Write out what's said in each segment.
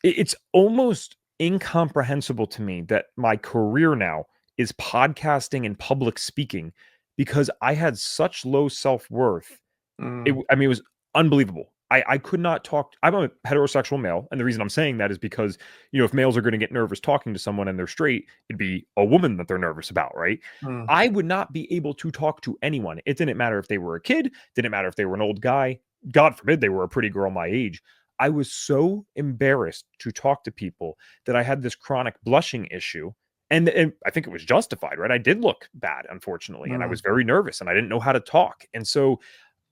It's almost incomprehensible to me that my career now is podcasting and public speaking because I had such low self-worth. Mm, I mean, it was unbelievable. I could not talk. I'm a heterosexual male, and the reason I'm saying that is because, if males are going to get nervous talking to someone and they're straight, it'd be a woman that they're nervous about, right? mm, I would not be able to talk to anyone. It didn't matter if they were a kid, didn't matter if they were an old guy. God forbid they were a pretty girl my age. I was so embarrassed to talk to people that I had this chronic blushing issue. And I think it was justified, right? I did look bad, unfortunately, and I was mm, very nervous and I didn't know how to talk. And so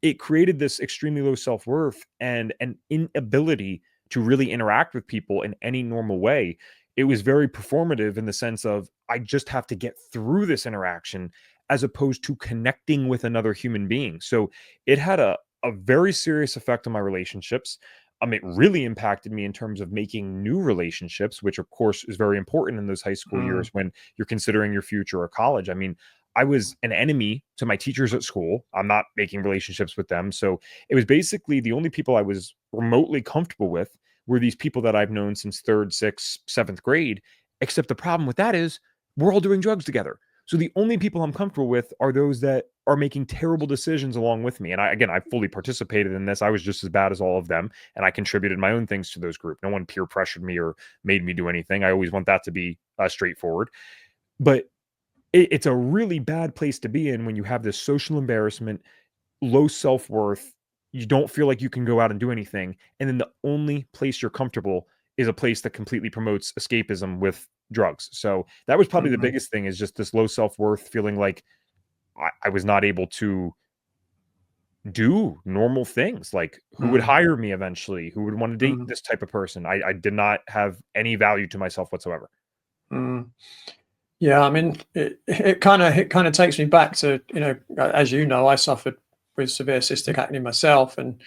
it created this extremely low self-worth and an inability to really interact with people in any normal way. It was very performative in the sense of I just have to get through this interaction as opposed to connecting with another human being. So it had a very serious effect on my relationships. It really impacted me in terms of making new relationships, which of course is very important in those high school years mm, when you're considering your future or college. I mean, I was an enemy to my teachers at school. I'm not making relationships with them. So it was basically the only people I was remotely comfortable with were these people that I've known since third, sixth, seventh grade. Except the problem with that is we're all doing drugs together. So the only people I'm comfortable with are those that are making terrible decisions along with me. And I fully participated in this. I was just as bad as all of them. And I contributed my own things to those groups. No one peer pressured me or made me do anything. I always want that to be straightforward. But it's a really bad place to be in when you have this social embarrassment, low self worth. You don't feel like you can go out and do anything. And then the only place you're comfortable is a place that completely promotes escapism with drugs. So that was probably the mm, biggest thing is just this low self worth, feeling like I was not able to do normal things. Like who would mm, hire me eventually? Who would want to date mm, this type of person? I did not have any value to myself whatsoever. mm. Yeah, I mean, it kind of takes me back to, as you know, I suffered with severe cystic acne myself, and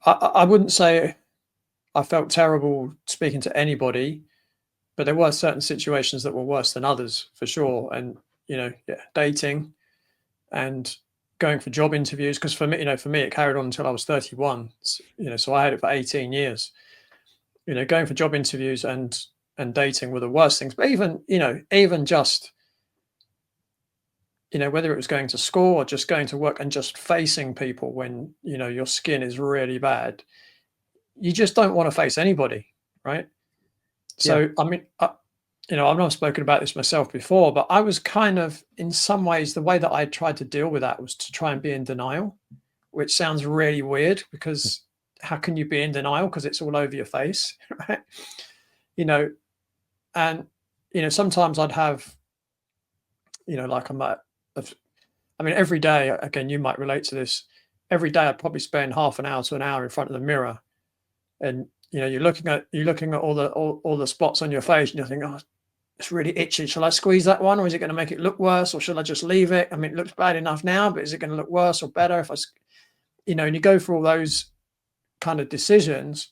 I wouldn't say I felt terrible speaking to anybody, but there were certain situations that were worse than others for sure. And yeah, dating and going for job interviews, because for me it carried on until I was 31. So I had it for 18 years. Going for job interviews and dating were the worst things. But even just whether it was going to school or just going to work and just facing people when your skin is really bad, you just don't want to face anybody, right? Yeah. So I mean, I've not spoken about this myself before, but I was kind of, in some ways, the way that I tried to deal with that was to try and be in denial, which sounds really weird because how can you be in denial? Because it's all over your face, right? You know, and sometimes I'd have, like I mean, every day, again, you might relate to this. Every day, I'd probably spend half an hour to an hour in front of the mirror, and you're looking at all the spots on your face, and you're thinking, oh, it's really itchy. Shall I squeeze that one, or is it going to make it look worse, or should I just leave it? I mean, it looks bad enough now, but is it going to look worse or better if and you go through all those kind of decisions,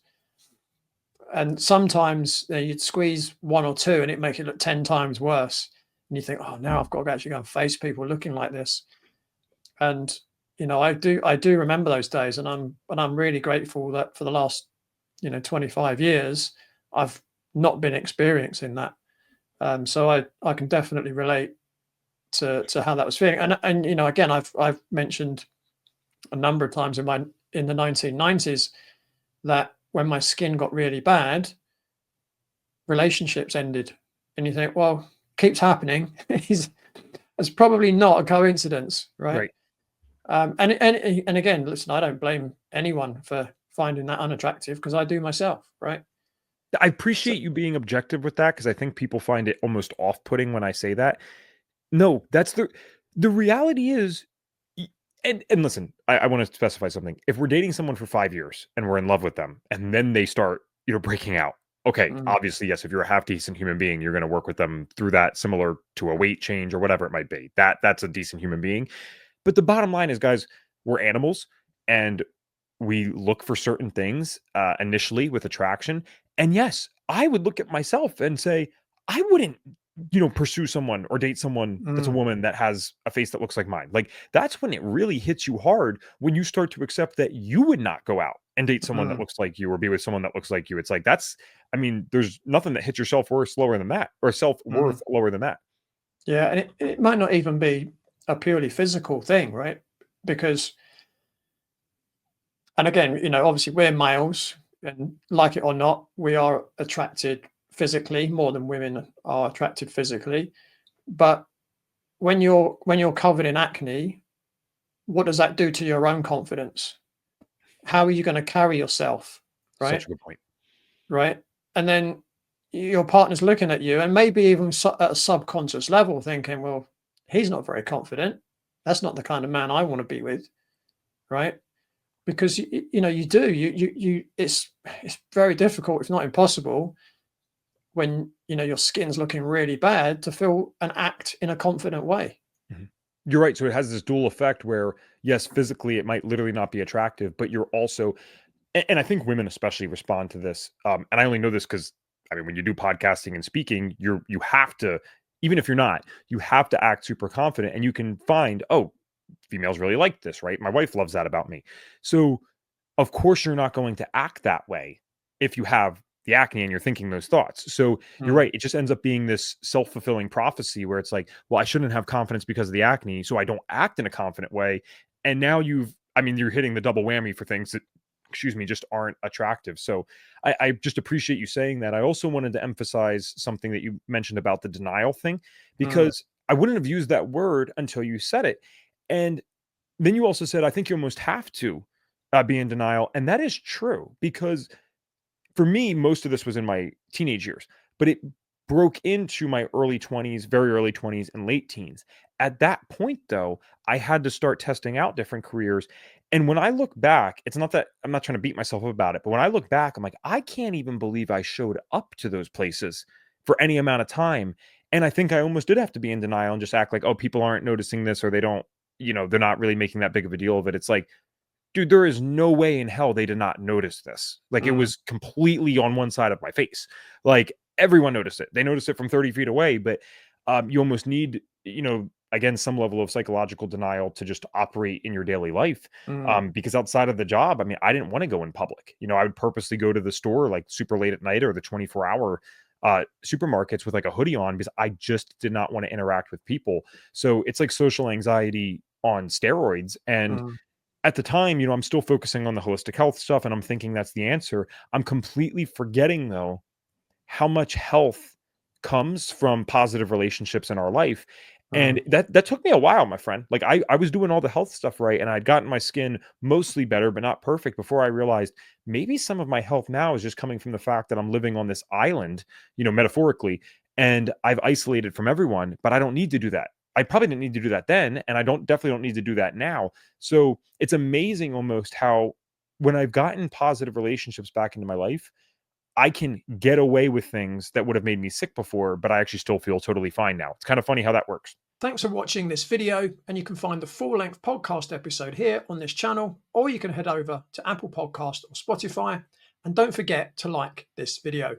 and sometimes you'd squeeze one or two, and it make it look 10 times worse, and you think, oh, now I've got to actually go and face people looking like this. And I do remember those days, and I'm really grateful that for the last 25 years I've not been experiencing that. So I can definitely relate to how that was feeling. And again, I've mentioned a number of times in the 1990s that when my skin got really bad, relationships ended, and you think, well, keeps happening. It's probably not a coincidence, right? Right. And again, listen, I don't blame anyone for finding that unattractive because I do myself, right? I So, appreciate you being objective with that because I think people find it almost off-putting when I say that. No, that's the reality is, and listen, I want to specify something. If we're dating someone for 5 years and we're in love with them, and then they start, breaking out. Okay, mm, obviously, yes, if you're a half decent human being, you're going to work with them through that, similar to a weight change or whatever it might be. That's a decent human being. But the bottom line is, guys, we're animals and we look for certain things initially with attraction. And yes, I would look at myself and say, I wouldn't pursue someone or date someone that's a Mm, woman that has a face that looks like mine. Like that's when it really hits you hard, when you start to accept that you would not go out and date someone that mm, looks like you or be with someone that looks like you. It's like that's, I mean, there's nothing that hits your self-worth lower than that, or self-worth mm. lower than that. Yeah, and it might not even be a purely physical thing, right? Because, and again, obviously we're males, and like it or not, we are attracted physically more than women are attracted physically. But when you're covered in acne, what does that do to your own confidence? How are you going to carry yourself, Such right? a good point. Right. And then your partner's looking at you and maybe even at a subconscious level thinking, well, he's not very confident. That's not the kind of man I want to be with. Right. Because you do it's very difficult, if not impossible, when your skin's looking really bad to feel and act in a confident way. Mhm. You're right. So it has this dual effect where, yes, physically it might literally not be attractive, but you're also, and I think women especially respond to this. And I only know this because, I mean, when you do podcasting and speaking, you have to, even if you're not, you have to act super confident, and you can find, oh, females really like this, right? My wife loves that about me. So of course you're not going to act that way if you have the acne and you're thinking those thoughts. So you're Mm, right. It just ends up being this self-fulfilling prophecy where it's like, well, I shouldn't have confidence because of the acne, so I don't act in a confident way. And now I mean, you're hitting the double whammy for things that, excuse me, just aren't attractive. So I just appreciate you saying that. I also wanted to emphasize something that you mentioned about the denial thing, mm, because I wouldn't have used that word until you said it. And then you also said, I think you almost have to be in denial. And that is true, because for me, most of this was in my teenage years, but it broke into my early 20s, very early 20s, and late teens. At that point, though, I had to start testing out different careers. And when I look back, it's not that I'm not trying to beat myself up about it, but when I look back, I'm like, I can't even believe I showed up to those places for any amount of time. And I think I almost did have to be in denial and just act like, oh, people aren't noticing this, or they don't, they're not really making that big of a deal of it. It's like, dude, there is no way in hell they did not notice this. Like, it mm, was completely on one side of my face. Like, everyone noticed it. They noticed it from 30 feet away, but you almost need, again, some level of psychological denial to just operate in your daily life. mm, Because outside of the job, I mean, I didn't want to go in public. I would purposely go to the store like super late at night, or the 24-hour supermarkets with like a hoodie on, because I just did not want to interact with people. So it's like social anxiety on steroids. And mm, at the time, I'm still focusing on the holistic health stuff and I'm thinking that's the answer. I'm completely forgetting, though, how much health comes from positive relationships in our life. And mm, that took me a while, my friend. Like, I was doing all the health stuff right, and I'd gotten my skin mostly better, but not perfect, before I realized maybe some of my health now is just coming from the fact that I'm living on this island, metaphorically, and I've isolated from everyone, but I don't need to do that. I probably didn't need to do that then, and I definitely don't need to do that now. So it's amazing almost how, when I've gotten positive relationships back into my life, I can get away with things that would have made me sick before, but I actually still feel totally fine now. It's kind of funny how that works. Thanks for watching this video, and you can find the full-length podcast episode here on this channel, or you can head over to Apple Podcast or Spotify. And don't forget to like this video.